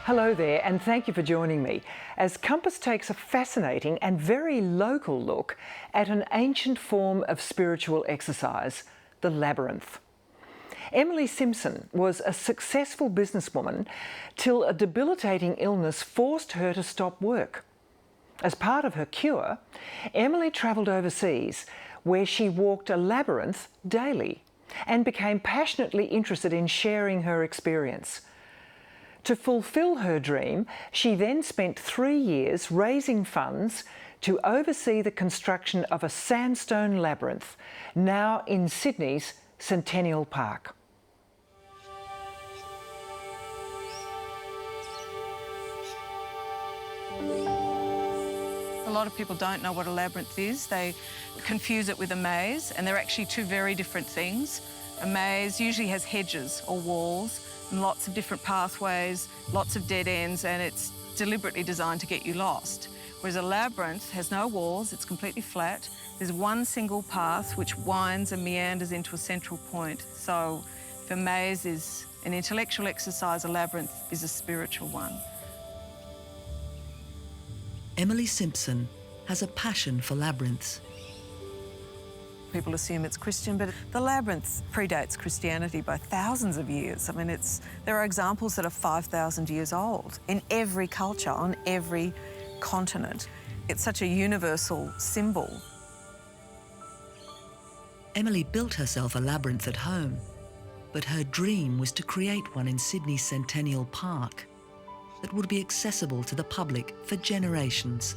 Hello there, and thank you for joining me as Compass takes a fascinating and very local look at an ancient form of spiritual exercise, the labyrinth. Emily Simpson was a successful businesswoman till a debilitating illness forced her to stop work. As part of her cure, Emily travelled overseas where she walked a labyrinth daily and became passionately interested in sharing her experience. To fulfil her dream, she then spent 3 years raising funds to oversee the construction of a sandstone labyrinth, now in Sydney's Centennial Park. A lot of people don't know what a labyrinth is. They confuse it with a maze, and they're actually two very different things. A maze usually has hedges or walls, and lots of different pathways, lots of dead ends, and it's deliberately designed to get you lost. Whereas a labyrinth has no walls, it's completely flat. There's one single path which winds and meanders into a central point. So if a maze is an intellectual exercise, a labyrinth is a spiritual one. Emily Simpson has a passion for labyrinths. People assume it's Christian, but the labyrinth predates Christianity by thousands of years. I mean, there are examples that are 5,000 years old in every culture, on every continent. It's such a universal symbol. Emily built herself a labyrinth at home, but her dream was to create one in Sydney Centennial Park that would be accessible to the public for generations.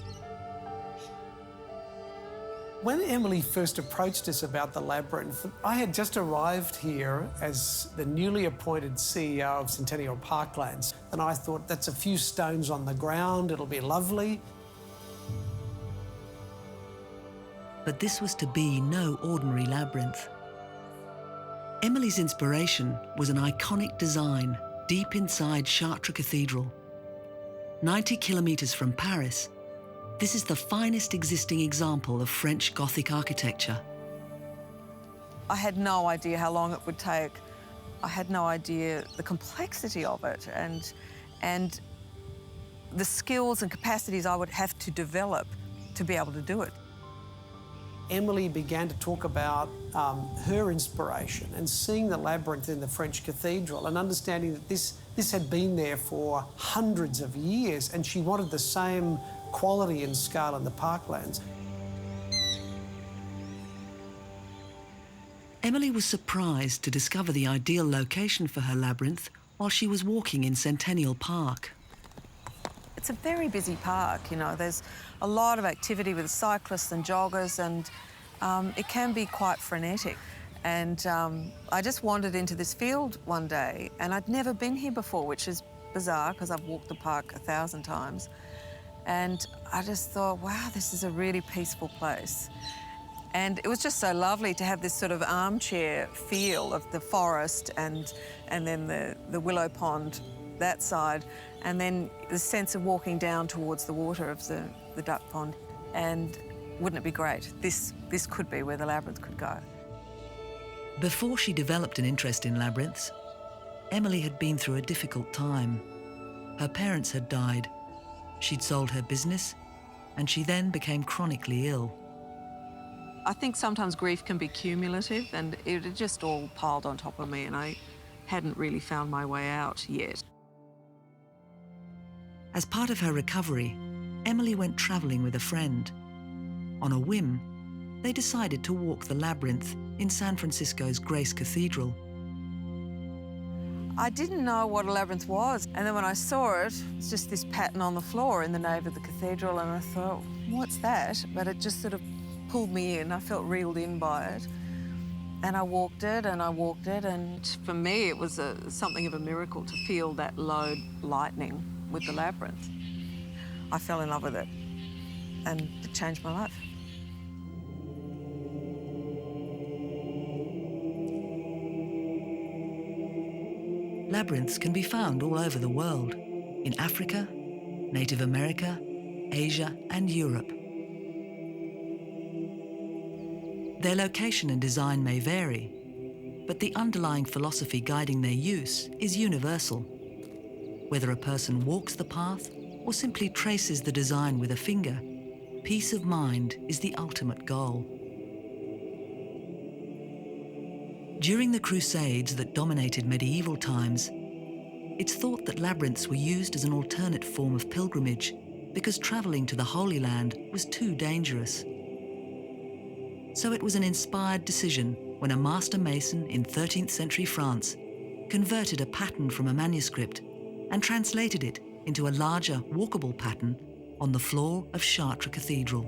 When Emily first approached us about the labyrinth, I had just arrived here as the newly appointed CEO of Centennial Parklands, and I thought, that's a few stones on the ground, it'll be lovely. But this was to be no ordinary labyrinth. Emily's inspiration was an iconic design deep inside Chartres Cathedral. 90 kilometres from Paris, this is the finest existing example of French Gothic architecture. I had no idea how long it would take. I had no idea the complexity of it and the skills and capacities I would have to develop to be able to do it. Emily began to talk about her inspiration and seeing the labyrinth in the French cathedral and understanding that this had been there for hundreds of years, and she wanted the same quality and scale in the parklands. Emily was surprised to discover the ideal location for her labyrinth while she was walking in Centennial Park. It's a very busy park, you know. There's a lot of activity with cyclists and joggers, and it can be quite frenetic. And I just wandered into this field one day, and I'd never been here before, which is bizarre because I've walked the park 1,000 times. And I just thought, wow, this is a really peaceful place. And it was just so lovely to have this sort of armchair feel of the forest and then the willow pond that side, and then the sense of walking down towards the water of the duck pond. And wouldn't it be great? This could be where the labyrinth could go. Before she developed an interest in labyrinths, Emily had been through a difficult time. Her parents had died. She'd sold her business, and she then became chronically ill. I think sometimes grief can be cumulative, and it had just all piled on top of me, and I hadn't really found my way out yet. As part of her recovery, Emily went travelling with a friend. On a whim, they decided to walk the labyrinth in San Francisco's Grace Cathedral. I didn't know what a labyrinth was, and then when I saw it, it's just this pattern on the floor in the nave of the cathedral, and I thought, what's that? But it just sort of pulled me in. I felt reeled in by it. And I walked it, and for me, it was something of a miracle to feel that low lightning with the labyrinth. I fell in love with it, and it changed my life. Labyrinths can be found all over the world, in Africa, Native America, Asia, and Europe. Their location and design may vary, but the underlying philosophy guiding their use is universal. Whether a person walks the path or simply traces the design with a finger, peace of mind is the ultimate goal. During the Crusades that dominated medieval times, it's thought that labyrinths were used as an alternate form of pilgrimage because travelling to the Holy Land was too dangerous. So it was an inspired decision when a master mason in 13th century France converted a pattern from a manuscript and translated it into a larger walkable pattern on the floor of Chartres Cathedral.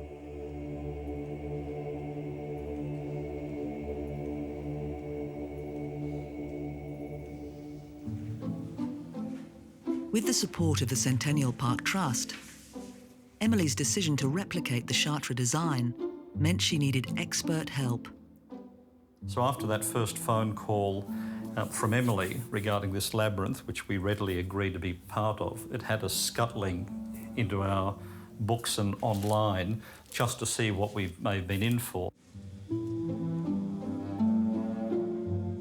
With the support of the Centennial Park Trust, Emily's decision to replicate the Chartres design meant she needed expert help. So after that first phone call from Emily regarding this labyrinth, which we readily agreed to be part of, it had us scuttling into our books and online just to see what we may have been in for.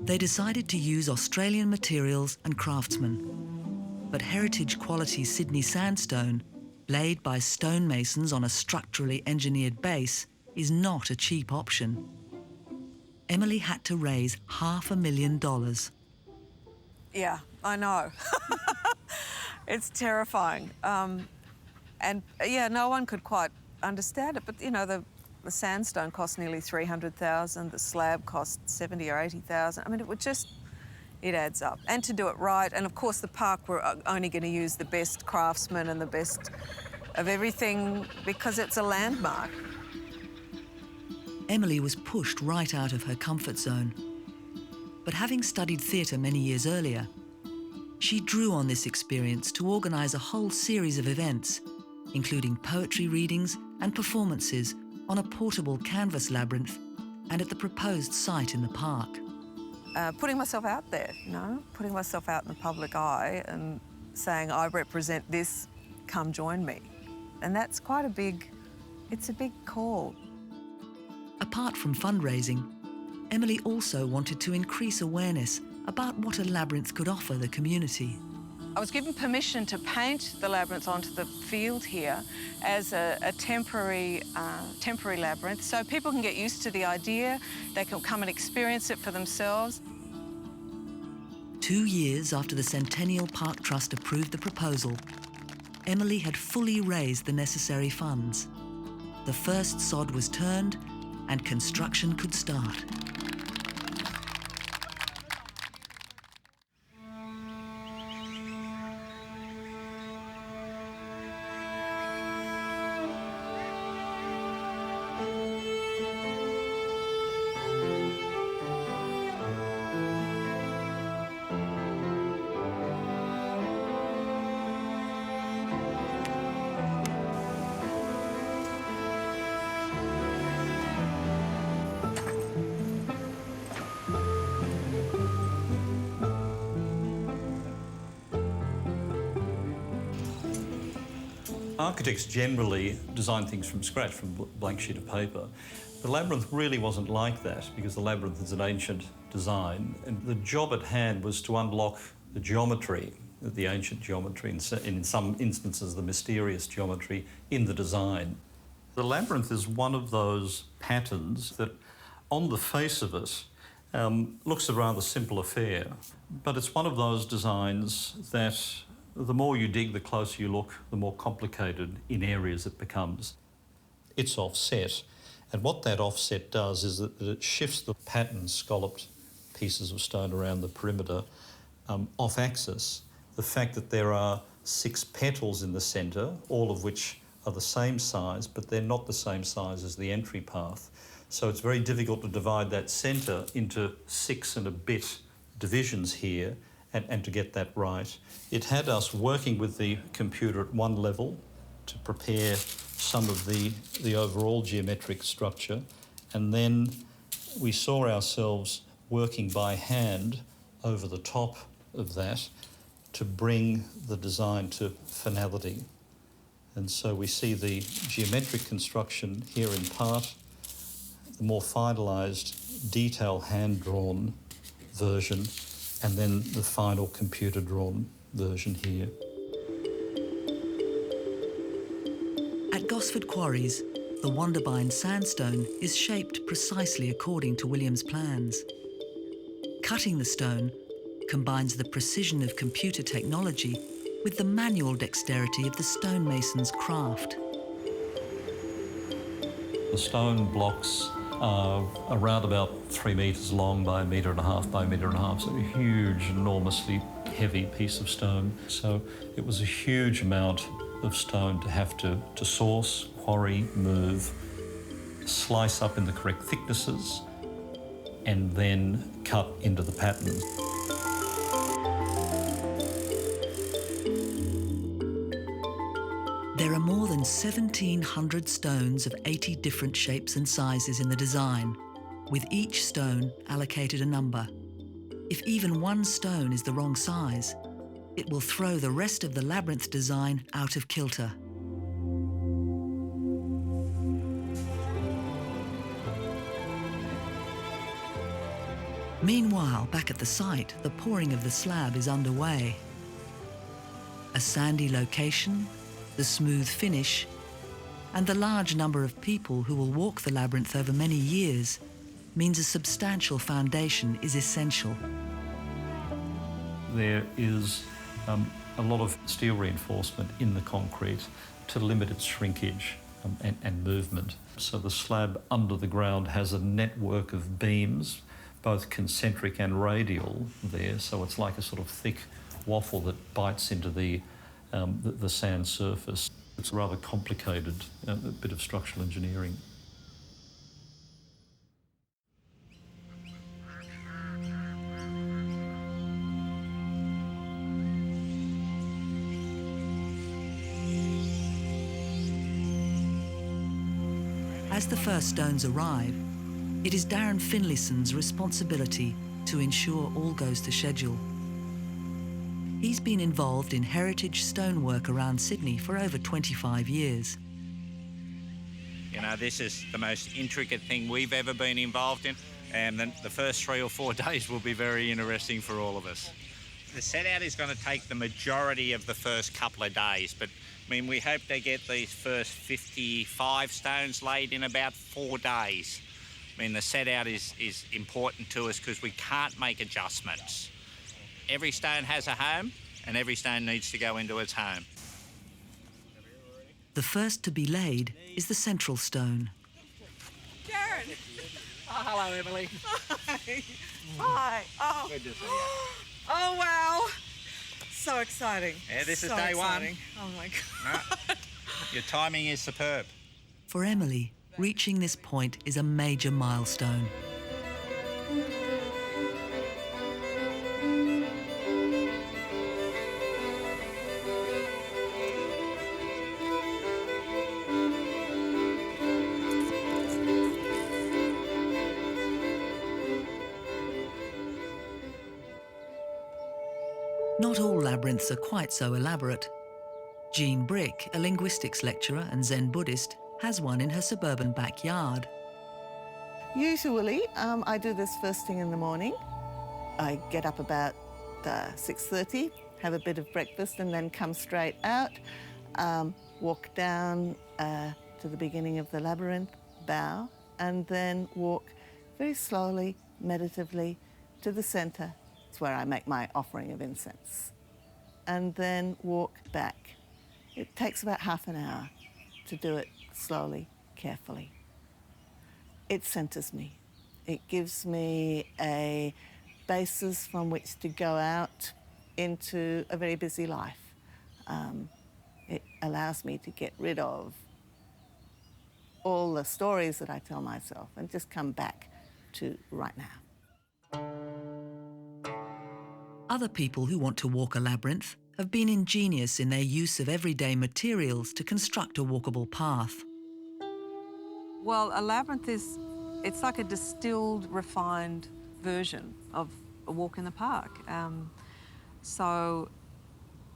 They decided to use Australian materials and craftsmen, but heritage quality Sydney sandstone, laid by stonemasons on a structurally engineered base, is not a cheap option. Emily had to raise $500,000. Yeah, I know. It's terrifying. And yeah, no one could quite understand it, but you know, the sandstone cost nearly $300,000, the slab cost $70,000 or $80,000. I mean, it adds up. And to do it right, and of course the park, we're only going to use the best craftsmen and the best of everything because it's a landmark. Emily was pushed right out of her comfort zone. But having studied theatre many years earlier, she drew on this experience to organise a whole series of events, including poetry readings and performances on a portable canvas labyrinth and at the proposed site in the park. Putting myself out there, you know, putting myself out in the public eye and saying, I represent this, come join me. And that's quite it's a big call. Apart from fundraising, Emily also wanted to increase awareness about what a labyrinth could offer the community. I was given permission to paint the labyrinth onto the field here as a temporary labyrinth, so people can get used to the idea, they can come and experience it for themselves. 2 years after the Centennial Park Trust approved the proposal, Emily had fully raised the necessary funds. The first sod was turned and construction could start. Architects generally design things from scratch, from a blank sheet of paper. The labyrinth really wasn't like that because the labyrinth is an ancient design, and the job at hand was to unlock the geometry, the ancient geometry, and in some instances the mysterious geometry in the design. The labyrinth is one of those patterns that on the face of it looks a rather simple affair, but it's one of those designs that the more you dig, the closer you look, the more complicated in areas it becomes. It's offset, and what that offset does is that it shifts the pattern scalloped pieces of stone around the perimeter off axis. The fact that there are 6 petals in the centre, all of which are the same size, but they're not the same size as the entry path. So it's very difficult to divide that centre into 6 and a bit divisions here, and to get that right. It had us working with the computer at one level to prepare some of the overall geometric structure, and then we saw ourselves working by hand over the top of that to bring the design to finality. And so we see the geometric construction here in part, the more finalised, detail hand-drawn version, and then the final computer-drawn version here. Gosford Quarries, the Wonderbyne sandstone is shaped precisely according to William's plans. Cutting the stone combines the precision of computer technology with the manual dexterity of the stonemason's craft. The stone blocks are around about 3 metres long by 1.5 metres by 1.5 metres, so a huge, enormously heavy piece of stone. So it was a huge amount of stone to have to source, quarry, move, slice up in the correct thicknesses, and then cut into the patterns. There are more than 1,700 stones of 80 different shapes and sizes in the design, with each stone allocated a number. If even one stone is the wrong size, it will throw the rest of the labyrinth design out of kilter. Meanwhile, back at the site, the pouring of the slab is underway. A sandy location, the smooth finish, and the large number of people who will walk the labyrinth over many years means a substantial foundation is essential. There is a lot of steel reinforcement in the concrete to limit its shrinkage and movement. So the slab under the ground has a network of beams, both concentric and radial there, so it's like a sort of thick waffle that bites into the sand surface. It's a rather complicated bit of structural engineering. As the first stones arrive, it is Darren Finlayson's responsibility to ensure all goes to schedule. He's been involved in heritage stonework around Sydney for over 25 years. You know, this is the most intricate thing we've ever been involved in, and then the first 3 or 4 days will be very interesting for all of us. The set out is going to take the majority of the first couple of days, but I mean, we hope to get these first 55 stones laid in about 4 days. I mean, the set out is important to us because we can't make adjustments. Every stone has a home, and every stone needs to go into its home. The first to be laid is the central stone. Darren! Oh, hello, Emily. Hi. Hi. Oh. Good to see you. Oh, wow. So exciting. Yeah, this is so day exciting. 1. Oh, my God. No, your timing is superb. For Emily, reaching this point is a major milestone. Not all labyrinths are quite so elaborate. Jean Brick, a linguistics lecturer and Zen Buddhist, has one in her suburban backyard. Usually, I do this first thing in the morning. I get up about 6:30, have a bit of breakfast, and then come straight out, walk down to the beginning of the labyrinth, bow, and then walk very slowly, meditatively to the centre. It's where I make my offering of incense. And then walk back. It takes about half an hour to do it slowly, carefully. It centres me. It gives me a basis from which to go out into a very busy life. It allows me to get rid of all the stories that I tell myself and just come back to right now. Other people who want to walk a labyrinth have been ingenious in their use of everyday materials to construct a walkable path. Well, a labyrinth it's like a distilled, refined version of a walk in the park. So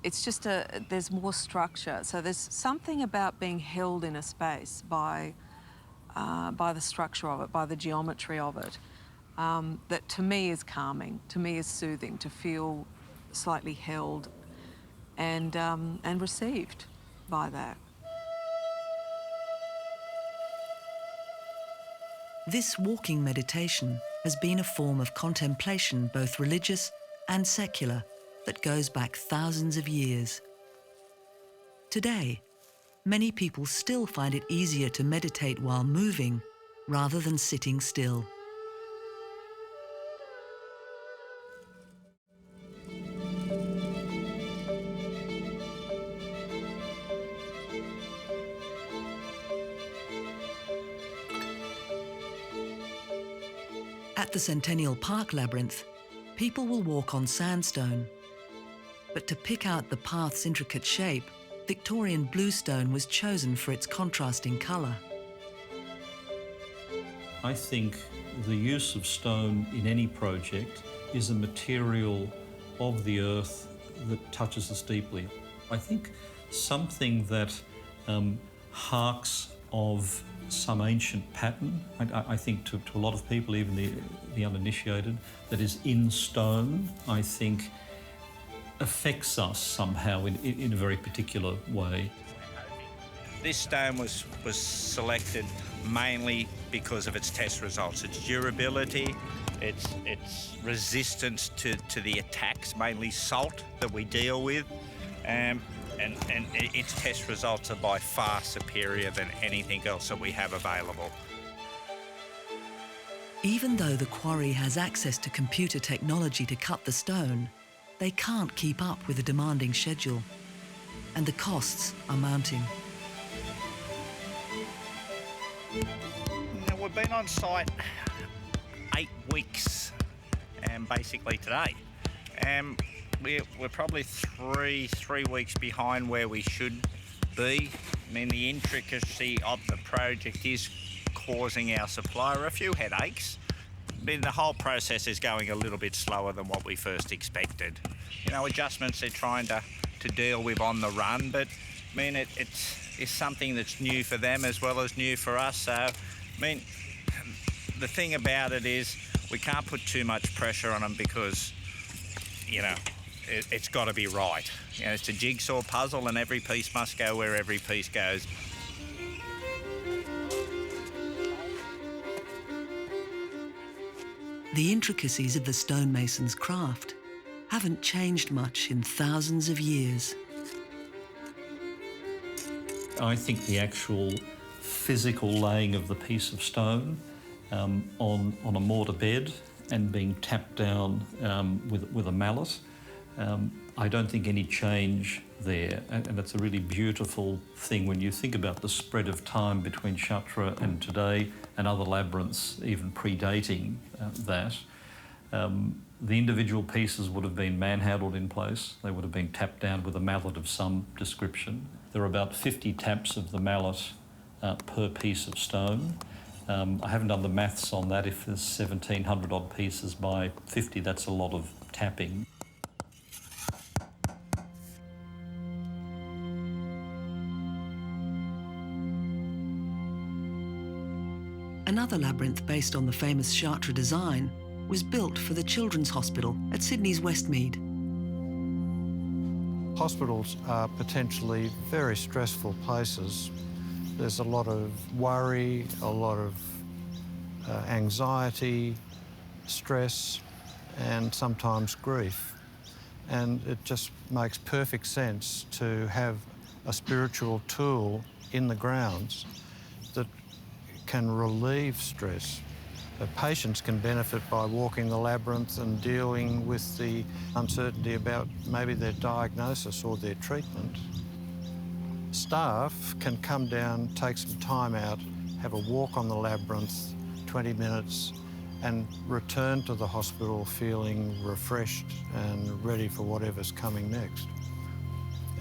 it's just there's more structure. So there's something about being held in a space by the structure of it, by the geometry of it, that to me is calming, to me is soothing, to feel slightly held and received by that. This walking meditation has been a form of contemplation, both religious and secular, that goes back thousands of years. Today, many people still find it easier to meditate while moving rather than sitting still. At the Centennial Park labyrinth, people will walk on sandstone. But to pick out the path's intricate shape, Victorian bluestone was chosen for its contrasting colour. I think the use of stone in any project is a material of the earth that touches us deeply. I think something that harks of some ancient pattern, I think to a lot of people, even the uninitiated, that is in stone, I think affects us somehow in a very particular way. This stone was selected mainly because of its test results, its durability, its resistance to the attacks, mainly salt, that we deal with, and its test results are by far superior than anything else that we have available. Even though the quarry has access to computer technology to cut the stone, they can't keep up with the demanding schedule, and the costs are mounting. Now, we've been on site 8 weeks, and basically today. We're probably three weeks behind where we should be. I mean, the intricacy of the project is causing our supplier a few headaches. I mean, the whole process is going a little bit slower than what we first expected. You know, adjustments they're trying to deal with on the run, but I mean, it's something that's new for them as well as new for us. So, I mean, the thing about it is we can't put too much pressure on them because, you know, it's got to be right. You know, it's a jigsaw puzzle and every piece must go where every piece goes. The intricacies of the stonemason's craft haven't changed much in thousands of years. I think the actual physical laying of the piece of stone on a mortar bed and being tapped down with a mallet, I don't think any change there, and it's a really beautiful thing when you think about the spread of time between Chartres and today and other labyrinths even predating that. The individual pieces would have been manhandled in place. They would have been tapped down with a mallet of some description. There are about 50 taps of the mallet per piece of stone. I haven't done the maths on that. If there's 1,700 odd pieces by 50, that's a lot of tapping. Another labyrinth based on the famous Chartres design was built for the Children's Hospital at Sydney's Westmead. Hospitals are potentially very stressful places. There's a lot of worry, a lot of anxiety, stress, and sometimes grief. And it just makes perfect sense to have a spiritual tool in the grounds that can relieve stress. Patients can benefit by walking the labyrinth and dealing with the uncertainty about maybe their diagnosis or their treatment. Staff can come down, take some time out, have a walk on the labyrinth, 20 minutes, and return to the hospital feeling refreshed and ready for whatever's coming next.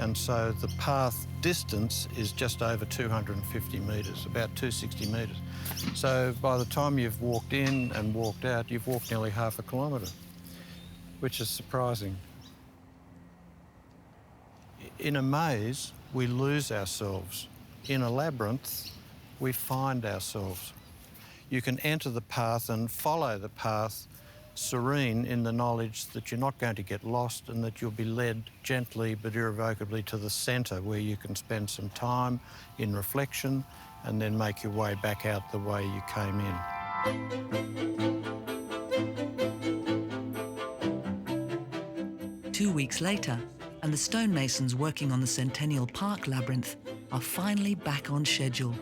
And so the path distance is just over 250 metres, about 260 metres. So by the time you've walked in and walked out, you've walked nearly half a kilometre, which is surprising. In a maze, we lose ourselves. In a labyrinth, we find ourselves. You can enter the path and follow the path serene in the knowledge that you're not going to get lost and that you'll be led gently but irrevocably to the centre where you can spend some time in reflection and then make your way back out the way you came in. Two weeks later, and the stonemasons working on the Centennial Park labyrinth are finally back on schedule.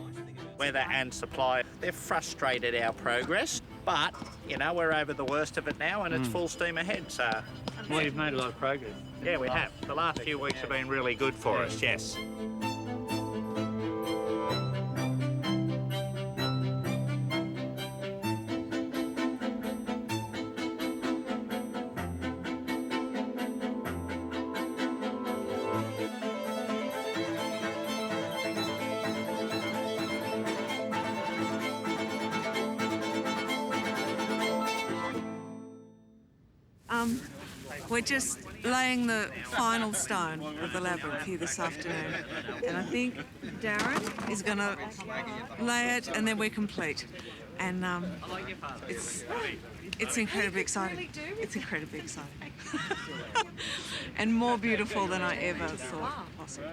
Weather and supply, they've frustrated our progress, but, you know, we're over the worst of it now and it's full steam ahead, so... Well, you've made a lot of progress. Yeah, we have. The last few weeks have been really good for us, yes. 'We're just laying the final stone of the labyrinth here this afternoon. And I think Darren is going to lay it and then we're complete. And it's incredibly exciting. It's incredibly exciting. And more beautiful than I ever thought possible.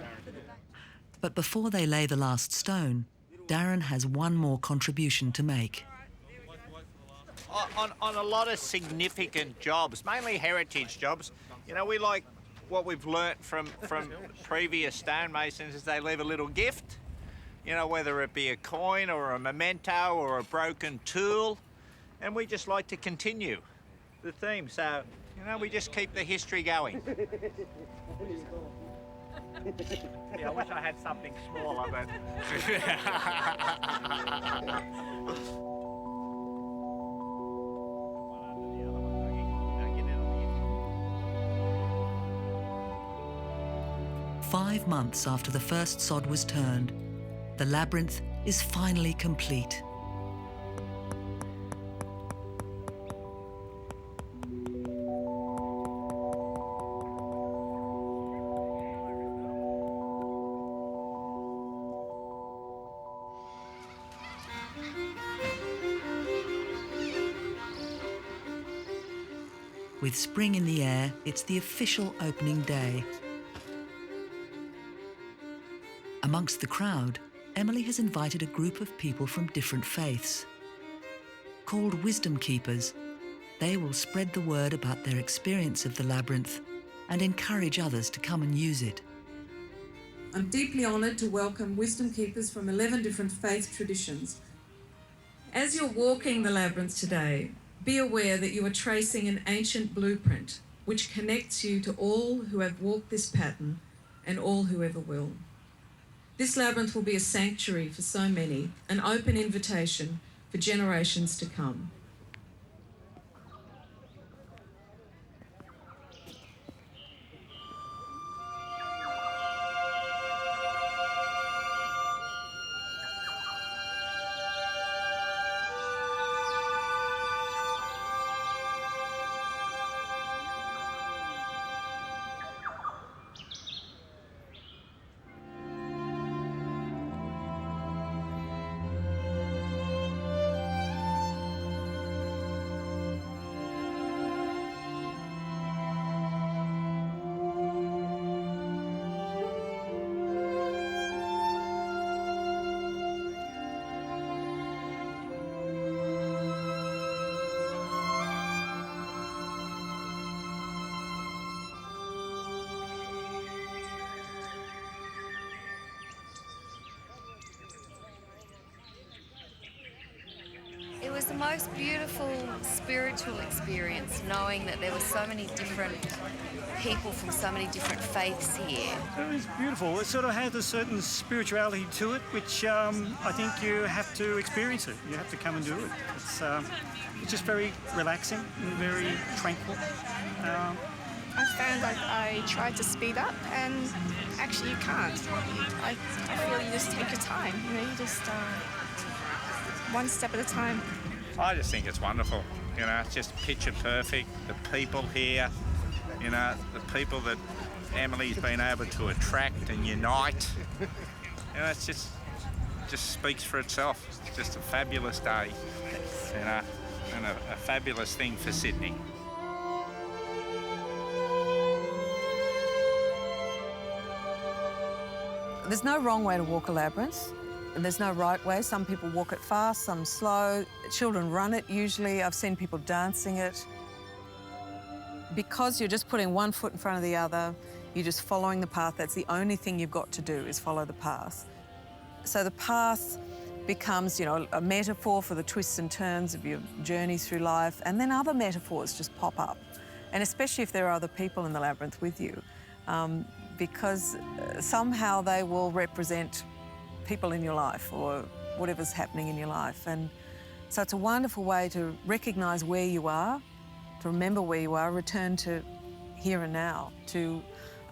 But before they lay the last stone, Darren has one more contribution to make. On a lot of significant jobs, mainly heritage jobs, you know, we like what we've learnt from previous stonemasons is they leave a little gift, you know, whether it be a coin or a memento or a broken tool, and we just like to continue the theme. So, you know, we just keep the history going. Yeah, I wish I had something smaller, but... 5 months after the first sod was turned, the labyrinth is finally complete. With spring in the air, it's the official opening day. Amongst the crowd, Emily has invited a group of people from different faiths. Called wisdom keepers, they will spread the word about their experience of the labyrinth and encourage others to come and use it. I'm deeply honoured to welcome wisdom keepers from 11 different faith traditions. As you're walking the labyrinth today, be aware that you are tracing an ancient blueprint which connects you to all who have walked this pattern and all who ever will. This labyrinth will be a sanctuary for so many, an open invitation for generations to come. It was the most beautiful spiritual experience, knowing that there were so many different people from so many different faiths here. It was beautiful. It sort of had a certain spirituality to it, which I think you have to experience it. You have to come and do it. It's just very relaxing and very tranquil. I found like I tried to speed up and actually you can't. I feel you just take your time, you know, you just one step at a time. I just think it's wonderful, you know, it's just picture perfect. The people here, you know, the people that Emily's been able to attract and unite, you know, it's just speaks for itself. It's just a fabulous day, you know, and a fabulous thing for Sydney. There's no wrong way to walk a labyrinth. And there's no right way. Some people walk it fast, some slow. Children run it usually. I've seen people dancing it. Because you're just putting one foot in front of the other, you're just following the path. That's the only thing you've got to do is follow the path. So the path becomes, you know, a metaphor for the twists and turns of your journey through life, and then other metaphors just pop up. And especially if there are other people in the labyrinth with you, because somehow they will represent people in your life or whatever's happening in your life. And so it's a wonderful way to recognise where you are, to remember where you are, return to here and now, to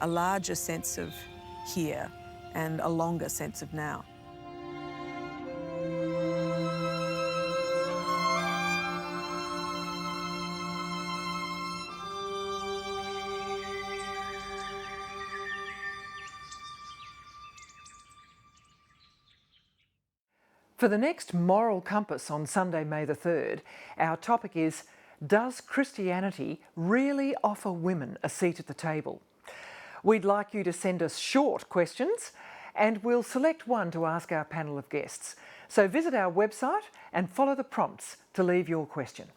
a larger sense of here and a longer sense of now. For the next Moral Compass on Sunday, May the 3rd, our topic is, does Christianity really offer women a seat at the table? We'd like you to send us short questions and we'll select one to ask our panel of guests. So visit our website and follow the prompts to leave your question.